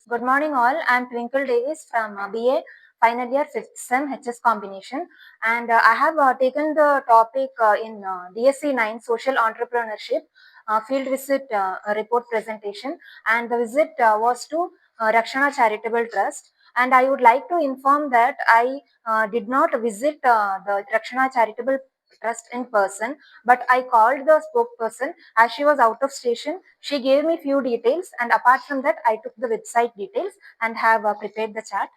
Good morning, all. I'm Twinkle Davis from BA final year 5th sem HS combination, and I have taken the topic in DSC 9 social entrepreneurship field visit report presentation, and the visit was to Rakshana Charitable Trust. And I would like to inform that I did not visit the Rakshana Charitable Trust in person, but I called the spokesperson as she was out of station. She gave me few details, and apart from that, I took the website details and have prepared the chat.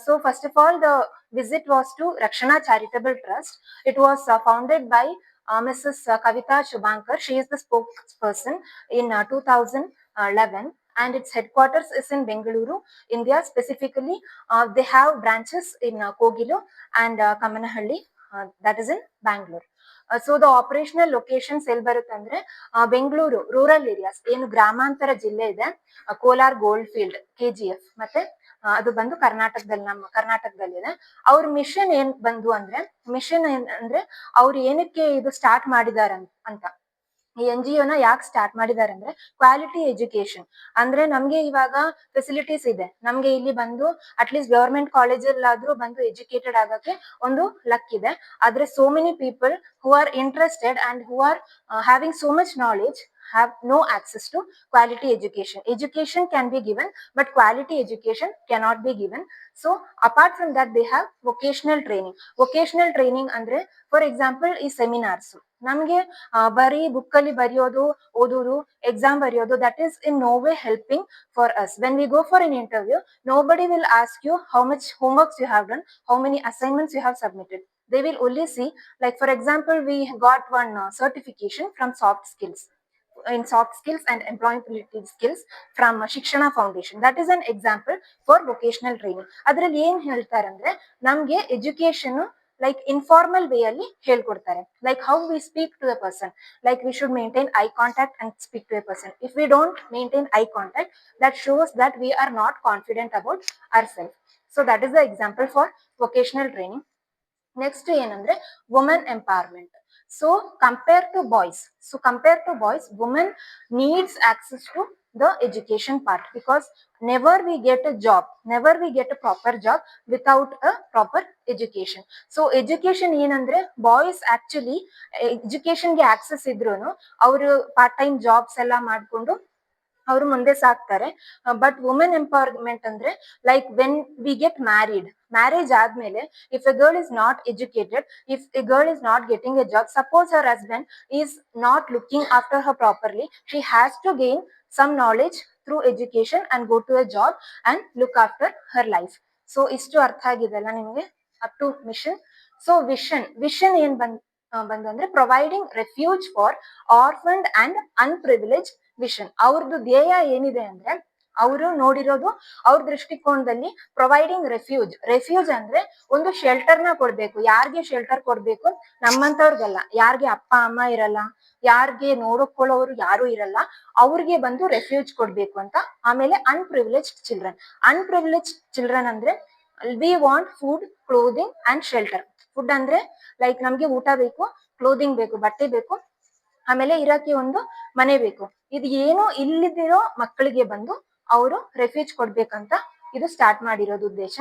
So first of all, the visit was to Rakshana Charitable Trust. It was founded by Mrs. Kavita Shubhankar. She is the spokesperson in 2011, and its headquarters is in Bengaluru, India. Specifically, they have branches in Kogilu and Kamanahalli, that is in Bangalore. So the operational locations ಎಲ್ಲಿ ಬರುತ್ತೆ ಅಂದ್ರೆ Bengaluru rural areas ಏನು ಗ್ರಾಮಾಂತರ ಜಿಲ್ಲೆ ಇದೆ, Kolar gold field KGF, ಮತ್ತೆ ಅದು ಬಂದು ಕರ್ನಾಟಕದಲ್ಲಿ, ನಮ್ಮ ಕರ್ನಾಟಕದಲ್ಲಿದೆ. ಅವ್ರ ಮಿಷನ್ ಏನ್ ಬಂದು ಅಂದ್ರೆ, ಮಿಷನ್ ಏನ್ ಅಂದ್ರೆ ಅವ್ರು ಏನಕ್ಕೆ ಇದು ಸ್ಟಾರ್ಟ್ ಮಾಡಿದಾರೆ ಅಂತ, ಈ NGO ನ ಯಾಕೆ ಸ್ಟಾರ್ಟ್ ಮಾಡಿದ್ದಾರೆ ಅಂದ್ರೆ ಕ್ವಾಲಿಟಿ ಎಜುಕೇಶನ್. ಅಂದ್ರೆ ನಮ್ಗೆ ಇವಾಗ ಫೆಸಿಲಿಟೀಸ್ ಇದೆ, ನಮ್ಗೆ ಇಲ್ಲಿ ಬಂದು ಅಟ್ಲೀಸ್ಟ್ ಗವರ್ಮೆಂಟ್ ಕಾಲೇಜಲ್ಲಾದ್ರೂ ಬಂದು ಎಜುಕೇಟೆಡ್ ಆಗಕ್ಕೆ ಒಂದು ಲಕ್ ಇದೆ. ಆದ್ರೆ so many people who are interested and who are having so much knowledge have no access to quality education. Education can be given, but quality education cannot be given. So apart from that, they have vocational training. Vocational training ಅಂದ್ರೆ for example ಈ seminars ನಮ್ಗೆ ಬರೀ book ಅಲ್ಲಿ ಬರೆಯೋದು, ಓದೋದು, exam ಬರೆಯೋದು, that is in no way helping for us. When we go for an interview, nobody will ask you how much homeworks you have done, how many assignments you have submitted. They will only see, like for example, we got one certification from soft skills, in soft skills and employability skills from Shikshana Foundation. That is an example for vocational training. ಅದ್ರಲ್ಲಿ ಏನ್ ಹೇಳ್ತಾರೆ ಅಂದ್ರೆ ನಮ್ಗೆ education like informal way ಅಲ್ಲಿ ಹೇಳ್ಕೊಡ್ತಾರೆ. Like how we speak to the person, like we should maintain eye contact and speak to a person. If we don't maintain eye contact, that shows that we are not confident about our self. So that is the example for vocational training. Next ಏನಂದ್ರೆ women empowerment. So compared to boys, women needs access to the education part, because never we get a proper job without a proper education. So education ಏನಂದ್ರೆ boys actually ಎಜುಕೇಶನ್ಗೆ access ಇದ್ರೂನು ಅವರು part time jobs ಎಲ್ಲ ಮಾಡ್ಕೊಂಡು ಅವರು ಮುಂದೆ ಸಾಕ್ತಾರೆ. But women empowerment ಅಂದ್ರೆ like when we get marriage ಆದ್ಮೇಲೆ, if a girl is not educated, if a girl is not getting a job, suppose her husband is not looking after her properly, she has to gain some knowledge through education and go to a job and look after her life. So ಇಷ್ಟು ಅರ್ಥ ಆಗಿದೆಲ್ಲ ನಿಮಗೆ up to mission. So vision ಏನ್ ಬಂದು ಅಂದ್ರೆ providing refuge for orphaned and unprivileged vision. ಅವ್ರದ್ದು ಧ್ಯೇಯ ಏನಿದೆ ಅಂದ್ರೆ, ಅವರು ನೋಡಿರೋದು ಅವ್ರ ದೃಷ್ಟಿಕೋನದಲ್ಲಿ ಪ್ರೊವೈಡಿಂಗ್ ರೆಫ್ಯೂಜ್ ಅಂದ್ರೆ ಒಂದು ಶೆಲ್ಟರ್ ನ ಕೊಡ್ಬೇಕು. ಯಾರಿಗೆ ಶೆಲ್ಟರ್ ಕೊಡ್ಬೇಕು? ನಮ್ಮಂತವ್ರಿಗಲ್ಲ, ಯಾರಿಗೆ ಅಪ್ಪ ಅಮ್ಮ ಇರಲ್ಲ, ಯಾರಿಗೆ ನೋಡ್ಕೊಳ್ಳೋರು ಯಾರು ಇರಲ್ಲ, ಅವ್ರಿಗೆ ಬಂದು ರೆಫ್ಯೂಜ್ ಕೊಡ್ಬೇಕು ಅಂತ. ಆಮೇಲೆ ಅನ್ಪ್ರಿವಿಲೇಜ್ ಚಿಲ್ಡ್ರನ್ ಅಂದ್ರೆ we want food, clothing and shelter. Food ಅಂದ್ರೆ ಲೈಕ್ ನಮ್ಗೆ ಊಟ ಬೇಕು, ಕ್ಲೋದಿಂಗ್ ಬೇಕು, ಬಟ್ಟೆ ಬೇಕು, ಆಮೇಲೆ ಇರಕ್ಕೆ ಒಂದು ಮನೆ ಬೇಕು. ಇದು ಏನು ಇಲ್ಲಿದಿರೋ ಮಕ್ಕಳಿಗೆ ಬಂದು ಅವರು ರೆಫ್ಯೂಜ್ ಕೊಡ್ಬೇಕಂತ ಇದು ಸ್ಟಾರ್ಟ್ ಮಾಡಿರೋದು ಉದ್ದೇಶ.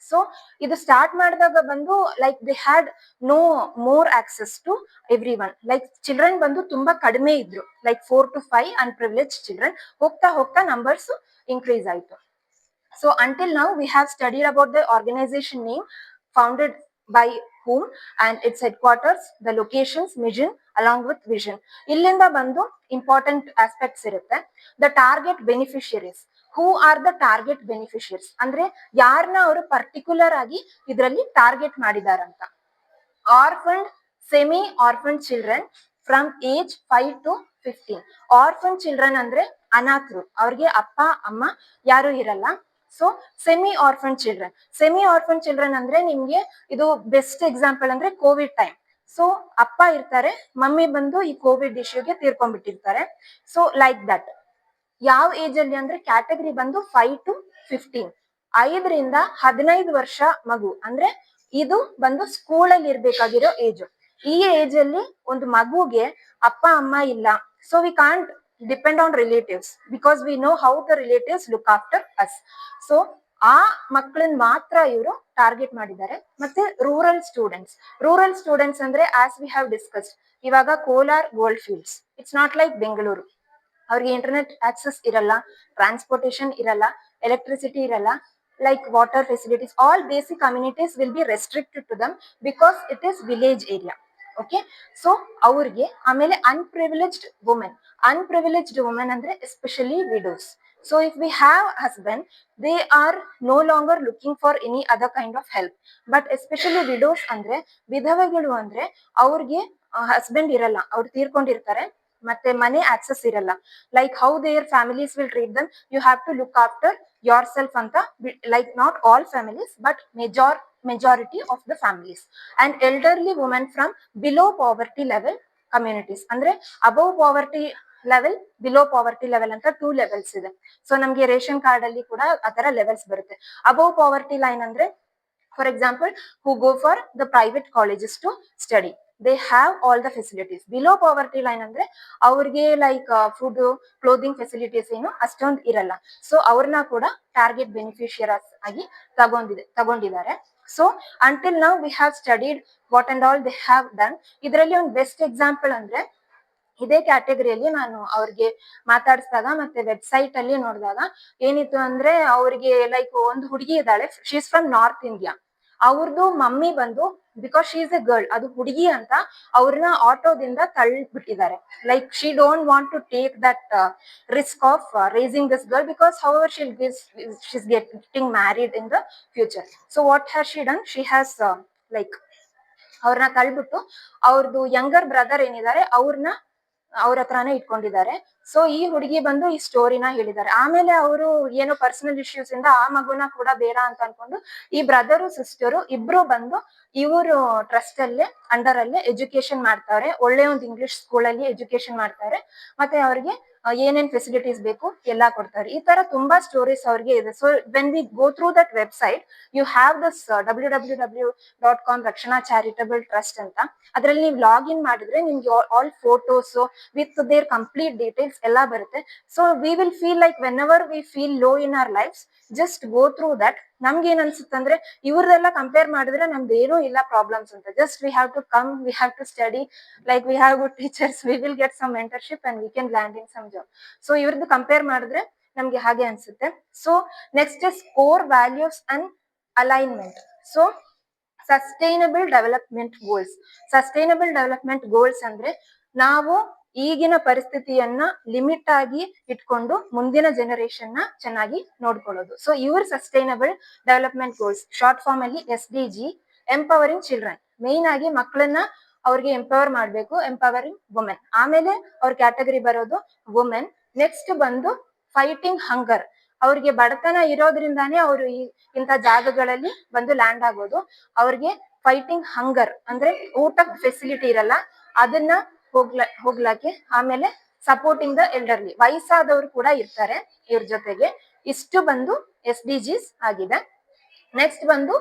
ಸೊ ಇದು ಸ್ಟಾರ್ಟ್ ಮಾಡಿದಾಗ ಬಂದು like they had no more access to everyone. Like children ಬಂದು ತುಂಬಾ ಕಡಿಮೆ ಇದ್ರು, ಲೈಕ್ 4 to 5 ಅನ್ಪ್ರಿವಿಲೇಜ್ ಚಿಲ್ಡ್ರನ್. ಹೋಗ್ತಾ ನಂಬರ್ಸ್ ಇನ್ಕ್ರೀಸ್ ಆಯ್ತು. So until now we have studied about the organization name, founded by whom, and its headquarters, the locations, mission along with vision. Illinda bandu important aspects irutte. The target beneficiaries. Who are the target beneficiaries? Andre yarna avaru particular agi idralli target ಮಾಡಿದಾರಂತ. Orphaned, semi-orphaned children from age 5 to 15. Orphan children ಅಂದ್ರೆ ಅನಾಥರು, ಅವ್ರಿಗೆ ಅಪ್ಪ ಅಮ್ಮ ಯಾರು ಇರಲ್ಲ. So semi orphan children ಅಂದ್ರೆ ನಿಮ್ಗೆ ಇದು best example ಅಂದ್ರೆ ಕೋವಿಡ್ ಟೈಮ್. ಸೊ ಅಪ್ಪ ಇರ್ತಾರೆ, ಮಮ್ಮಿ ಬಂದು ಈ ಕೋವಿಡ್ ಇಶ್ಯೂಗೆ ತೀರ್ಕೊಂಡ್ಬಿಟ್ಟಿರ್ತಾರೆ. So like that. ಯಾವ ಏಜ್ ಅಲ್ಲಿ ಅಂದ್ರೆ ಕ್ಯಾಟಗರಿ ಬಂದು 5 to 15, 5ರಿಂದ 15 ವರ್ಷ ಮಗು. ಅಂದ್ರೆ ಇದು ಬಂದು ಸ್ಕೂಲ್ ಅಲ್ಲಿ ಇರ್ಬೇಕಾಗಿರೋ ಏಜ್. ಈ ಏಜ್ ಅಲ್ಲಿ ಒಂದು ಮಗುಗೆ ಅಪ್ಪ ಅಮ್ಮ ಇಲ್ಲ. So we can't depend on relatives because we know how the relatives look after us. So ಆ ಮಕ್ಕಳನ್ನ ಮಾತ್ರ ಇವರು ಟಾರ್ಗೆಟ್ ಮಾಡಿದ್ದಾರೆ. ಮತ್ತೆ ರೂರಲ್ ಸ್ಟೂಡೆಂಟ್ಸ್ ಅಂದ್ರೆ ಆಸ್ ವಿ ಹ್ಯಾವ್ ಡಿಸ್ಕಸ್ಡ್, ಇವಾಗ Kolar gold fields, it's not like Bengaluru. ಅವ್ರಿಗೆ ಇಂಟರ್ನೆಟ್ ಆಕ್ಸೆಸ್ ಇರಲ್ಲ, ಟ್ರಾನ್ಸ್ಪೋರ್ಟೇಶನ್ ಇರಲ್ಲ, ಎಲೆಕ್ಟ್ರಿಸಿಟಿ ಇರಲ್ಲ, like water facilities, all basic amenities will be restricted to them because it is village area. Okay, so ಅವ್ರಿಗೆ ಆಮೇಲೆ unprivileged women ಅಂದ್ರೆ especially widows. So if we have husband, they are no longer looking for any other kind of help. But especially widows ಅಂದ್ರೆ, ವಿಧವೆಗಳು ಅಂದ್ರೆ ಅವ್ರಿಗೆ husband ಇರಲ್ಲ, ಅವ್ರು ತೀರ್ಕೊಂಡಿರ್ತಾರೆ, ಮತ್ತೆ ಮನೆ ಆಕ್ಸೆಸ್ ಇರಲ್ಲ. Like how their families will treat them, you have to look after yourself ಅಂತ. Like not all families but majority of the families. And elderly women from below poverty level communities, ಅಂದ್ರೆ above poverty level, below poverty level ಅಂತ 2 levels ಇದೆ. So ನಮ್ಗೆ ration card ಅಲ್ಲಿ ಕೂಡ ಆತರ levels ಬರುತ್ತೆ. Above poverty line ಅಂದ್ರೆ, for example, who go for the private colleges to study, they have all the facilities. Below poverty line ಅಂದ್ರೆ ಅವ್ರಿಗೆ ಲೈಕ್ ಫುಡ್, ಕ್ಲೋದಿಂಗ್ ಫೆಸಿಲಿಟೀಸ್ ಏನು ಅಷ್ಟೊಂದು ಇರಲ್ಲ. ಸೊ ಅವ್ರನ್ನ ಕೂಡ ಟಾರ್ಗೆಟ್ ಬೆನಿಫಿಷಿಯರ್ಸ್ ಆಗಿ ತಗೊಂಡಿದ್ದಾರೆ. So until now we have studied what and all they have done. ಇದರಲ್ಲಿ ಒಂದು ಬೆಸ್ಟ್ ಎಕ್ಸಾಂಪಲ್ ಅಂದ್ರೆ, ಇದೇ ಕ್ಯಾಟಗರಿಯಲ್ಲಿ ನಾನು ಅವ್ರಿಗೆ ಮಾತಾಡಿಸಿದಾಗ ಮತ್ತೆ ವೆಬ್ಸೈಟ್ ಅಲ್ಲಿ ನೋಡಿದಾಗ ಏನಿತ್ತು ಅಂದ್ರೆ, ಅವ್ರಿಗೆ ಲೈಕ್ ಒಂದು ಹುಡುಗಿ ಇದ್ದಾಳೆ, she is from North India. ಅವ್ರದ್ದು ಮಮ್ಮಿ ಬಂದು, because she is a girl, ಅದು ಹುಡುಗಿ ಅಂತ ಅವ್ರನ್ನ ಆಟೋದಿಂದ ತಳ್ಳಿಬಿಟ್ಟಿದ್ದಾರೆ. Like she don't want to take that risk of raising this girl because however she is getting married in the future. So what has she done, she has like ಅವ್ರನ್ನ ತಳ್ಬಿಟ್ಟು ಅವ್ರದ್ದು younger brother ಏನಿದ್ದಾರೆ ಅವ್ರ ಹತ್ರನೇ ಇಟ್ಕೊಂಡಿದ್ದಾರೆ. So ಈ ಹುಡುಗಿ ಬಂದು ಈ ಸ್ಟೋರಿನ ಹೇಳಿದ್ದಾರೆ. ಆಮೇಲೆ ಅವರು ಏನೋ ಪರ್ಸನಲ್ ಇಶ್ಯೂಸ್ ಇಂದ ಆ ಮಗುನ ಕೂಡ ಬೇಡ ಅಂತ ಅನ್ಕೊಂಡು ಈ ಬ್ರದರು ಸಿಸ್ಟರು ಇಬ್ರು ಬಂದು ಇವರು ಟ್ರಸ್ಟ್ ಅಲ್ಲೇ ಅಂಡರ್ ಅಲ್ಲೇ ಎಜುಕೇಶನ್ ಮಾಡ್ತಾರೆ. ಒಳ್ಳೆ ಒಂದು ಇಂಗ್ಲಿಷ್ ಸ್ಕೂಲಲ್ಲಿ ಎಜುಕೇಶನ್ ಮಾಡ್ತಾರೆ. ಮತ್ತೆ ಅವ್ರಿಗೆ ಏನೇನ್ ಫೆಸಿಲಿಟೀಸ್ ಬೇಕು ಎಲ್ಲ ಕೊಡ್ತಾರೆ. ಈ ತರ ತುಂಬಾ ಸ್ಟೋರೀಸ್ ಅವ್ರಿಗೆ ಇದೆ. So when we go through that website, you have this www.com Rakshana charitable trust ಅಂತ. ಅದ್ರಲ್ಲಿ ನೀವು ಲಾಗಿನ್ ಮಾಡಿದ್ರೆ ನಿಮ್ಗೆ all photos with their complete details ಎಲ್ಲ ಬರುತ್ತೆ. So we will feel like whenever we feel low in our lifes, just go through that. ನಮ್ಗೆ ಏನ್ ಅನ್ಸುತ್ತೆ ಅಂದ್ರೆ, ಇವ್ರದೆಲ್ಲ ಕಂಪೇರ್ ಮಾಡಿದ್ರೆ ನಮ್ದು ಏನೂ ಇಲ್ಲ ಪ್ರಾಬ್ಲಮ್ಸ್ ಅಂತ. Just we have to come, we have to study, like we have good teachers, we will get some mentorship and we can land in some job. So ಇವ್ರದ್ದು ಕಂಪೇರ್ ಮಾಡಿದ್ರೆ ನಮ್ಗೆ ಹಾಗೆ ಅನ್ಸುತ್ತೆ. So next is core values and alignment. So sustainable development goals ಅಂದ್ರೆ, ನಾವು ಈಗಿನ ಪರಿಸ್ಥಿತಿಯನ್ನ limit ಆಗಿ ಇಟ್ಕೊಂಡು ಮುಂದಿನ ಜನರೇಷನ್ ನ ಚೆನ್ನಾಗಿ ನೋಡ್ಕೊಳ್ಳೋದು. ಸೊ ಇವ್ರ sustainable development goals, short form ಅಲ್ಲಿ SDG, ಎಂಪವರಿಂಗ್ ಚಿಲ್ಡ್ರನ್. ಮೇನ್ ಆಗಿ ಮಕ್ಕಳನ್ನ ಅವ್ರಿಗೆ ಎಂಪವರ್ ಮಾಡ್ಬೇಕು, ಎಂಪವರಿಂಗ್ ವುಮೆನ್. ಆಮೇಲೆ ಅವ್ರ ಕ್ಯಾಟಗರಿ ಬರೋದು ವುಮೆನ್. ನೆಕ್ಸ್ಟ್ ಬಂದು ಫೈಟಿಂಗ್ ಹಂಗರ್, ಅವ್ರಿಗೆ ಬಡತನ ಇರೋದ್ರಿಂದಾನೇ ಅವರು ಇಂಥ ಜಾಗಗಳಲ್ಲಿ ಬಂದು ಲ್ಯಾಂಡ್ ಆಗೋದು. ಅವ್ರಿಗೆ ಫೈಟಿಂಗ್ ಹಂಗರ್ ಅಂದ್ರೆ ಊಟಕ್ಕೆ ಫೆಸಿಲಿಟಿ ಇರಲ್ಲ, ಅದನ್ನ ಹೋಗ್ಲಾಕೆ. ಆಮೇಲೆ ಸಪೋರ್ಟಿಂಗ್ ದ ಎಲ್ಡರ್ಲಿ, ವಯಸ್ಸಾದವರು ಕೂಡ ಇರ್ತಾರೆ ಇವ್ರ ಜೊತೆಗೆ. ಇಷ್ಟು ಬಂದು SDGs ಆಗಿದೆ. ನೆಕ್ಸ್ಟ್ ಬಂದು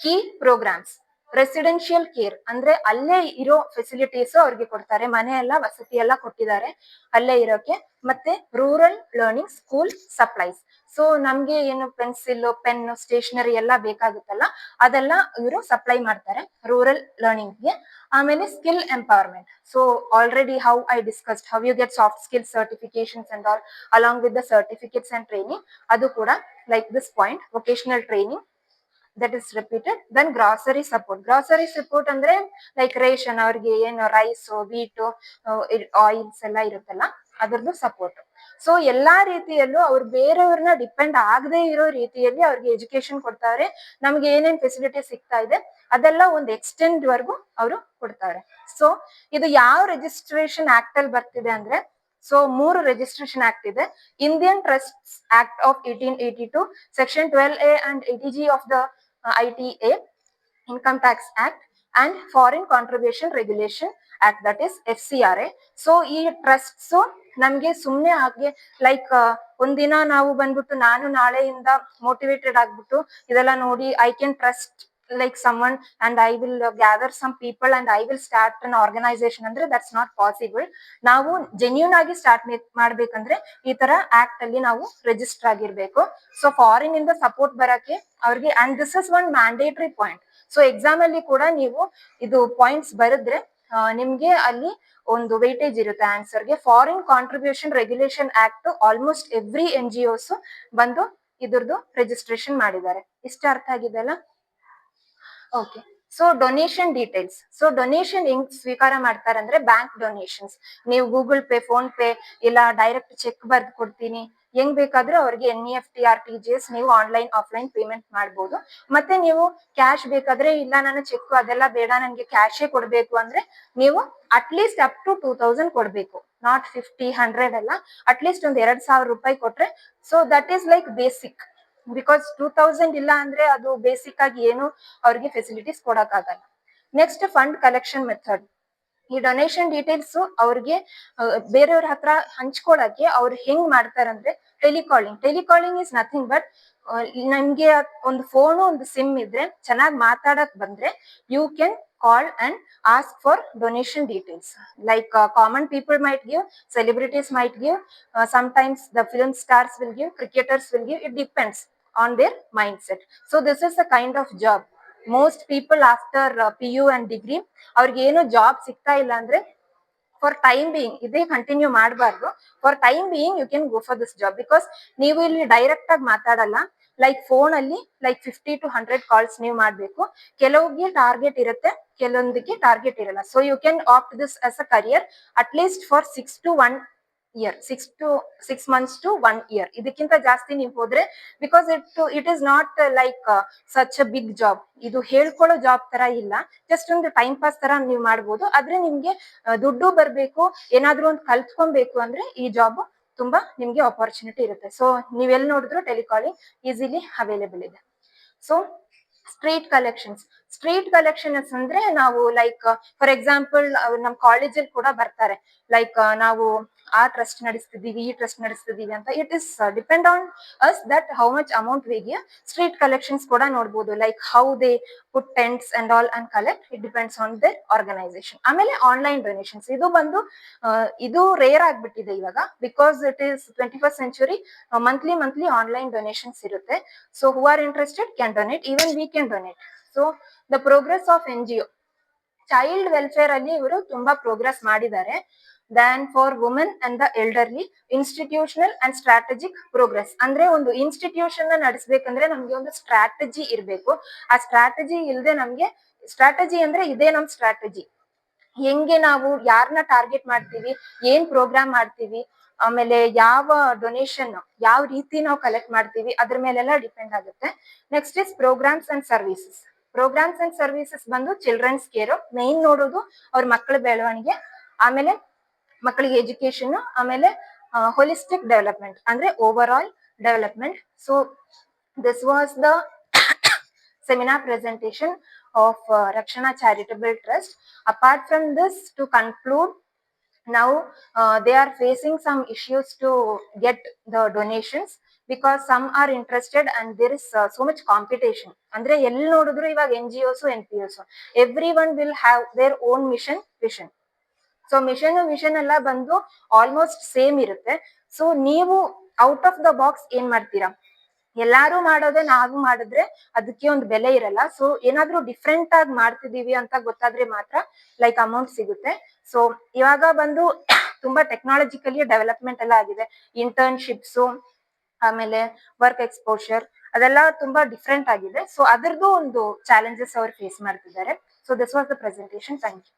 ಕೀ ಪ್ರೋಗ್ರಾಮ್ಸ್. ರೆಸಿಡೆನ್ಶಿಯಲ್ ಕೇರ್ ಅಂದ್ರೆ ಅಲ್ಲೇ ಇರೋ ಫೆಸಿಲಿಟೀಸ್ ಅವ್ರಿಗೆ ಕೊಡ್ತಾರೆ, ಮನೆ ಎಲ್ಲ ವಸತಿ ಎಲ್ಲ ಕೊಟ್ಟಿದ್ದಾರೆ ಅಲ್ಲೇ ಇರೋಕೆ. ಮತ್ತೆ rural learning school supplies. So ನಮ್ಗೆ ಏನು ಪೆನ್ಸಿಲ್, ಪೆನ್, ಸ್ಟೇಷನರಿ ಎಲ್ಲ ಬೇಕಾಗುತ್ತಲ್ಲ, ಅದೆಲ್ಲ ಇವರು ಸಪ್ಲೈ ಮಾಡ್ತಾರೆ ರೂರಲ್ ಲರ್ನಿಂಗ್ಗೆ. ಆಮೇಲೆ skill empowerment. So already how I discussed, how you get soft skill certifications and all along with the certificates and training. ಅದು ಕೂಡ like this point, vocational training that is repeated. Then grocery support ಅಂದ್ರೆ like ration, ಅವ್ರಿಗೆ ಏನು rice, wheat, oils ಎಲ್ಲ ಇರುತ್ತಲ್ಲ ಅದ್ರದ್ದು support. So ಎಲ್ಲಾ ರೀತಿಯಲ್ಲೂ ಅವ್ರು ಬೇರೆಯವ್ರನ್ನ ಡಿಪೆಂಡ್ ಆಗದೆ ಇರೋ ರೀತಿಯಲ್ಲಿ ಅವ್ರಿಗೆ ಎಜುಕೇಶನ್ ಕೊಡ್ತಾರೆ. ನಮ್ಗೆ ಏನೇನ್ ಫೆಸಿಲಿಟಿ ಸಿಗ್ತಾ ಇದೆ ಅದೆಲ್ಲ ಒಂದು ಎಕ್ಸ್ಟೆಂಡ್ ವರ್ಗು ಅವರು ಕೊಡ್ತಾರೆ. ಸೊ ಇದು ಯಾವ ರಿಜಿಸ್ಟ್ರೇಷನ್ ಆಕ್ಟ್ ಅಲ್ಲಿ ಬರ್ತಿದೆ ಅಂದ್ರೆ, ಸೊ 3 ರಿಜಿಸ್ಟ್ರೇಷನ್ ಆಕ್ಟ್ ಇದೆ. Indian trust act of 1882, section 12A and 80G of the ITA, Income Tax Act, and Foreign Contribution Regulation Act, that is FCRA. So ಈ ಟ್ರಸ್ಟ್ಸ್ ನಮ್ಗೆ ಸುಮ್ನೆ ಹಾಗೆ ಲೈಕ್ ಒಂದಿನ ನಾವು ಬಂದ್ಬಿಟ್ಟು ನಾನು ನಾಳೆಯಿಂದ ಮೋಟಿವೇಟೆಡ್ ಆಗ್ಬಿಟ್ಟು ಇದೆಲ್ಲ ನೋಡಿ I can trust like someone and I will gather some people and I will start an organization ಅಂದ್ರೆ that's not possible. ನಾವು ಜೆನ್ಯೂನ್ ಆಗಿ ಸ್ಟಾರ್ಟ್ ಮಾಡ್ಬೇಕಂದ್ರೆ ಈ ತರ ಆಕ್ಟ್ ಅಲ್ಲಿ ನಾವು ರಿಜಿಸ್ಟರ್ ಆಗಿರ್ಬೇಕು. ಸೊ ಫಾರಿನ್ ಇಂದ ಸಪೋರ್ಟ್ ಬರಕ್ಕೆ ಅವ್ರಿಗೆ and this is one mandatory point. So exam ಅಲ್ಲಿ ಕೂಡ ನೀವು ಇದು ಪಾಯಿಂಟ್ಸ್ ಬರೆದ್ರೆ ನಿಮ್ಗೆ ಅಲ್ಲಿ ಒಂದು ವೇಟೇಜ್ ಇರುತ್ತೆ ಆನ್ಸರ್ಗೆ. Foreign contribution regulation act almost every NGOs ಬಂದು ಇದ್ರದ್ದು ರಿಜಿಸ್ಟ್ರೇಷನ್ ಮಾಡಿದ್ದಾರೆ. ಇಷ್ಟ ಅರ್ಥ ಆಗಿದೆ ಅಲ್ಲ? Okay. So donation details. So donation ಹೆಂಗ್ ಸ್ವೀಕಾರ ಮಾಡ್ತಾರೆ ಅಂದ್ರೆ ಬ್ಯಾಂಕ್ ಡೊನೇಷನ್ಸ್. ನೀವು ಗೂಗಲ್ ಪೇ, ಫೋನ್ ಪೇ ಇಲ್ಲ ಡೈರೆಕ್ಟ್ ಚೆಕ್ ಬರ್ದು ಕೊಡ್ತೀನಿ, ಹೆಂಗ್ ಬೇಕಾದ್ರೂ ಅವ್ರಿಗೆ NEFT RTGS ನೀವು ಆನ್ಲೈನ್ ಆಫ್ಲೈನ್ ಪೇಮೆಂಟ್ ಮಾಡ್ಬೋದು. ಮತ್ತೆ ನೀವು ಕ್ಯಾಶ್ ಬೇಕಾದ್ರೆ ಇಲ್ಲ ನಾನು ಚೆಕ್ ಅದೆಲ್ಲ ಬೇಡ ನನ್ಗೆ ಕ್ಯಾಶೇ ಕೊಡ್ಬೇಕು ಅಂದ್ರೆ ನೀವು ಅಟ್ಲೀಸ್ಟ್ ಅಪ್ ಟು 2000 ಕೊಡ್ಬೇಕು. ನಾಟ್ 50, 100 ಅಲ್ಲ, ಅಟ್ಲೀಸ್ಟ್ ಒಂದ್ 2000 ರೂಪಾಯಿ ಕೊಟ್ರೆ so that is like basic. Because 2000 ಇಲ್ಲ ಅಂದ್ರೆ ಅದು ಬೇಸಿಕ್ ಆಗಿ ಏನು ಅವ್ರಿಗೆ ಫೆಸಿಲಿಟೀಸ್ ಕೊಡಕ್ ಆಗಲ್ಲ. Next fund collection method. ಈ ಡೊನೇಷನ್ ಡೀಟೇಲ್ಸ್ ಅವ್ರಿಗೆ ಬೇರೆಯವ್ರ ಹತ್ರ ಹಂಚ್ಕೊಳಕ್ಕೆ ಅವ್ರು ಹೆಂಗ್ ಮಾಡ್ತಾರಂದ್ರೆ telecalling. Telecalling is nothing but ನಮ್ಗೆ ಒಂದು ಫೋನು ಒಂದು ಸಿಮ್ ಇದ್ರೆ ಚೆನ್ನಾಗಿ ಮಾತಾಡಕ್ ಬಂದ್ರೆ you can call and ask for donation details. Like common people might give, celebrities might give, sometimes the film stars will give, cricketers will give, it depends on their mindset. So this is a kind of job. Most people after PU and degree ಅವ್ರಿಗೆ ಏನು job ಸಿಗ್ತಾ ಇಲ್ಲ ಅಂದ್ರೆ for time being ಇದೇ continue ಮಾಡಬಾರ್ದು. For time being you can go for this job. Because ನೀವು ಇಲ್ಲಿ direct ಆಗಿ ಮಾತಾಡಲ್ಲ, ಲೈಕ್ ಫೋನ್ ಅಲ್ಲಿ ಲೈಕ್ 50 to 100 ಕಾಲ್ಸ್ ನೀವು ಮಾಡ್ಬೇಕು. ಕೆಲವೊಂದಿಗೆ ಟಾರ್ಗೆಟ್ ಇರುತ್ತೆ, ಕೆಲವೊಂದಕ್ಕೆ ಟಾರ್ಗೆಟ್ ಇರಲ್ಲ. So you can opt this as a career at least for 6 months to 1 year. ಇದಕ್ಕಿಂತ ಜಾಸ್ತಿ ನೀವು ಹೋದ್ರೆ because it is not like such a big job. ಇದು ಹೇಳ್ಕೊಳ್ಳೋ ಜಾಬ್ ತರ ಇಲ್ಲ, ಜಸ್ಟ್ ಒಂದು ಟೈಮ್ ಪಾಸ್ ತರ ನೀವು ಮಾಡ್ಬೋದು. ಆದ್ರೆ ನಿಮ್ಗೆ ದುಡ್ಡು ಬರ್ಬೇಕು, ಏನಾದ್ರೂ ಒಂದು ಕಲ್ತ್ಕೊಬೇಕು ಅಂದ್ರೆ ಈ ಜಾಬ್ ತುಂಬಾ ನಿಮ್ಗೆ ಆಪರ್ಚುನಿಟಿ ಇರುತ್ತೆ. ಸೊ ನೀವೆಲ್ಲಿ ನೋಡಿದ್ರು ಟೆಲಿಕಾಲಿಂಗ್ ಈಸಿಲಿ ಅವೈಲೇಬಲ್ ಇದೆ. So street collections. Street collections ಅಂದ್ರೆ ನಾವು ಲೈಕ್ ಫಾರ್ ಎಕ್ಸಾಂಪಲ್ ನಮ್ ಕಾಲೇಜಲ್ಲಿ ಕೂಡ ಬರ್ತಾರೆ, ಲೈಕ್ ನಾವು ಆ ಟ್ರಸ್ಟ್ ನಡೆಸ್ತಿದೀವಿ, ಈ ಟ್ರಸ್ಟ್ ನಡೆಸ್ತಿದೀವಿ ಅಂತ. It is depend on us that how much amount we give. Street collections ಕೂಡ ನೋಡ್ಬೋದು, like how they put tents and all and collect. It depends on their organisation. ಆಮೇಲೆ ಆನ್ಲೈನ್ ಡೊನೇಷನ್ಸ್. ಇದು ಬಂದು ಇದು rare ಆಗ್ಬಿಟ್ಟಿದೆ ಇವಾಗ, because it is 21st century. Monthly online donations ಇರುತ್ತೆ. So who are interested can donate, even we can donate. So the progress of NGO. Child welfare ಅಲ್ಲಿ ಇವರು ತುಂಬಾ ಪ್ರೋಗ್ರೆಸ್ ಮಾಡಿದ್ದಾರೆ. Then for women and the elderly, institutional and strategic progress. ಅಂದ್ರೆ ಒಂದು institution ನಡೆಸಬೇಕಂದ್ರೆ ನಮ್ಗೆ ಒಂದು strategy ಇರಬೇಕು. ಆ ಸ್ಟ್ರಾಟಜಿ ಇಲ್ಲದೆ ನಮ್ಗೆ, ಸ್ಟ್ರಾಟಜಿ ಅಂದ್ರೆ ಇದೇ ನಮ್ ಸ್ಟ್ರಾಟಜಿ, ಹೆಂಗೆ ನಾವು ಯಾರನ್ನ ಟಾರ್ಗೆಟ್ ಮಾಡ್ತೀವಿ, ಏನ್ ಪ್ರೋಗ್ರಾಮ್ ಮಾಡ್ತೀವಿ, ಆಮೇಲೆ ಯಾವ ಡೊನೇಷನ್ ಯಾವ ರೀತಿ ನಾವು ಕಲೆಕ್ಟ್ ಮಾಡ್ತೀವಿ, ಅದ್ರ ಮೇಲೆಲ್ಲ ಡಿಪೆಂಡ್ ಆಗುತ್ತೆ. Next is programmes and services. Programmes and services ಬಂದು ಚಿಲ್ಡ್ರನ್ಸ್ ಕೇರ್ ಮೈನ್ ನೋಡೋದು, ಅವ್ರ ಮಕ್ಕಳ ಬೆಳವಣಿಗೆ, ಆಮೇಲೆ ಮಕ್ಕಳಿಗೆ ಎಜುಕೇಶನ್, ಆಮೇಲೆ ಹೋಲಿಸ್ಟಿಕ್ ಡೆವಲಪ್ಮೆಂಟ್ ಅಂದ್ರೆ overall development. So this was the seminar presentation of Rakshana Charitable Trust. Apart from this, to conclude, now they are facing some issues to get the donations because some are interested and there is so much competition. Andre elli nodidru ivaga NGOs NPOs everyone will have their own mission vision. So mission vision ಎಲ್ಲ ಬಂದು almost same ಇರುತ್ತೆ. So ನೀವು out of the box ಏನ್ ಮಾಡ್ತೀರಾ, ಎಲ್ಲಾರು ಮಾಡೋದೇ ನಾವು ಮಾಡಿದ್ರೆ ಅದಕ್ಕೆ ಒಂದು ಬೆಲೆ ಇರಲ್ಲ. ಸೊ ಏನಾದ್ರೂ ಡಿಫ್ರೆಂಟ್ ಆಗಿ ಮಾಡ್ತಿದೀವಿ ಅಂತ ಗೊತ್ತಾದ್ರೆ ಮಾತ್ರ ಲೈಕ್ ಅಮೌಂಟ್ ಸಿಗುತ್ತೆ. ಸೊ ಇವಾಗ ಬಂದು ತುಂಬಾ ಟೆಕ್ನಾಲಜಿಕಲಿ ಡೆವಲಪ್ಮೆಂಟ್ ಎಲ್ಲ ಆಗಿದೆ. ಇಂಟರ್ನ್ಶಿಪ್ಸ್, ಆಮೇಲೆ ವರ್ಕ್ ಎಕ್ಸ್ಪೋಷರ್ ಅದೆಲ್ಲ ತುಂಬಾ ಡಿಫ್ರೆಂಟ್ ಆಗಿದೆ. ಸೊ ಅದ್ರದ್ದು ಒಂದು ಚಾಲೆಂಜಸ್ ಅವ್ರು ಫೇಸ್ ಮಾಡ್ತಿದ್ದಾರೆ. So this was the presentation. Thank you.